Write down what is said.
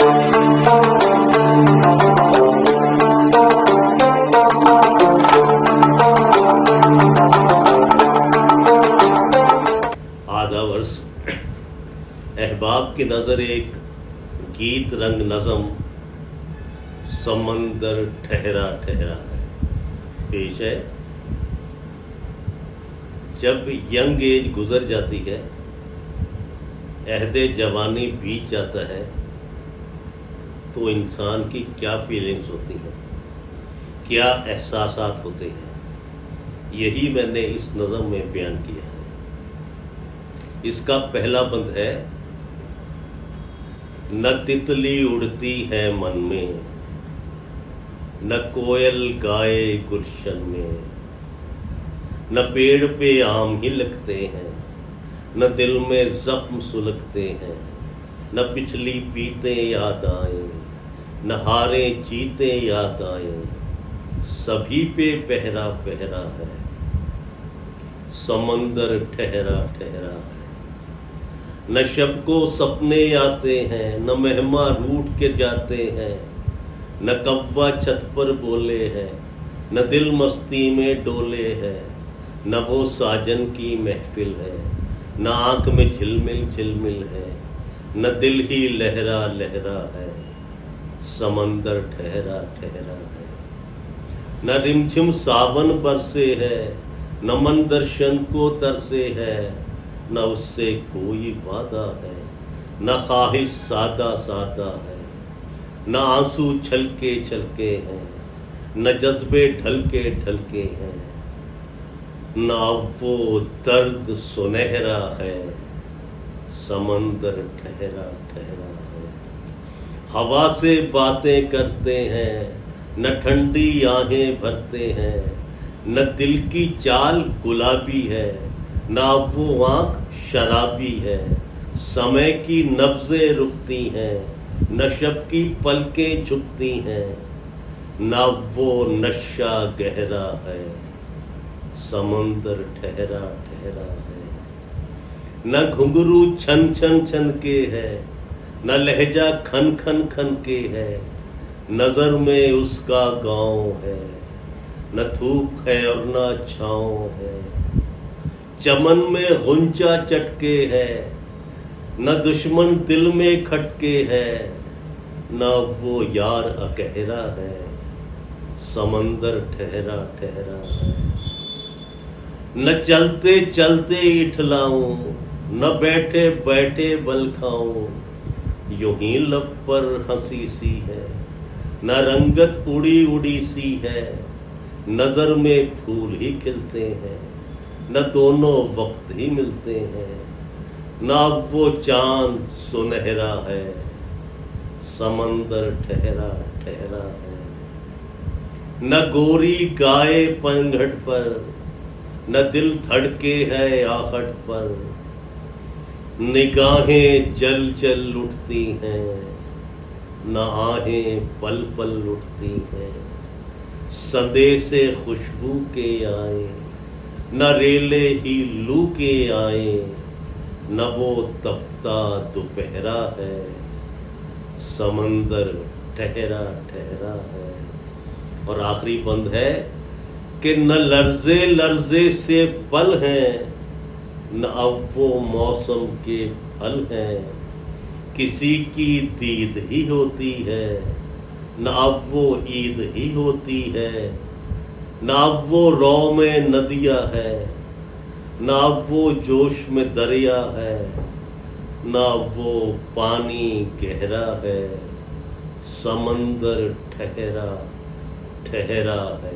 आधा वर्ष अहबाब की नजर एक गीत रंग नज़म समंदर ठहरा ठहरा है पेश है। जब यंग एज गुजर जाती है, अहदे जवानी बीत जाता है, तो इंसान की क्या फीलिंग्स होती हैं, क्या एहसासात होते हैं, यही मैंने इस नज़म में बयान किया है। इसका पहला बंद है, न तितली उड़ती है मन में, न कोयल गाए गुलशन में, न पेड़ पे आम ही लगते हैं, न दिल में जख्म सुलगते हैं, न पिछली पीते याद आए, न हारे जीते याद आए, सभी पे पहरा पहरा है, समंदर ठहरा ठहरा है। न शब को सपने आते हैं, न मेहमा रूठ के जाते हैं, न कव्वा छत पर बोले हैं, न दिल मस्ती में डोले हैं, न वो साजन की महफिल है, न आंख में झिलमिल झिलमिल है, न दिल ही लहरा लहरा है, समंदर ठहरा ठहरा है। न रिमझिम सावन बरसे है, न मन दर्शन को तरसे है, न उससे कोई वादा है, न ख्वाहिश सादा सादा है, न आंसू छलके छलके हैं, न जज्बे ढलके ढलके हैं, न वो दर्द सुनहरा है, समंदर ठहरा ठहरा है। हवा से बातें करते हैं, न ठंडी आहें भरते हैं, न दिल की चाल गुलाबी है, ना वो आँख शराबी है, समय की नब्ज़ें रुकती हैं, न शब की पलकें झुकती हैं, ना वो नशा गहरा है, समंदर ठहरा ठहरा है। न घुंघरू छन छन छन के है, न लहजा खन खन खन के है, नजर में उसका गाँव है, न धूप है और न छाँव है, चमन में गुंजा चटके है, न दुश्मन दिल में खटके है, न वो यार अकहरा है, समंदर ठहरा ठहरा है। न चलते चलते इठलाऊं, न बैठे बैठे बल खाऊं, यूं ही लब पर हंसी सी है, न रंगत उड़ी उड़ी सी है, नजर में फूल ही खिलते हैं, न दोनों वक्त ही मिलते हैं, ना वो चांद सुनहरा है, समंदर ठहरा ठहरा है। न गोरी गाए पनघट पर, न दिल धड़के है आहट पर, निगाहें जल जल उठती हैं, न आहें पल पल उठती हैं, संदेशे खुशबू के आए, न रेले ही लू के आए, न वो तपता दोपहरा है, समंदर ठहरा ठहरा है। और आखिरी बंद है कि न लर्जे लर्जे से पल हैं, न अब वो मौसम के फल हैं, किसी की दीद ही होती है, न अब वो ईद ही होती है, ना वो रौ में नदिया है, ना वो जोश में दरिया है, ना वो पानी गहरा है, समंदर ठहरा ठहरा है।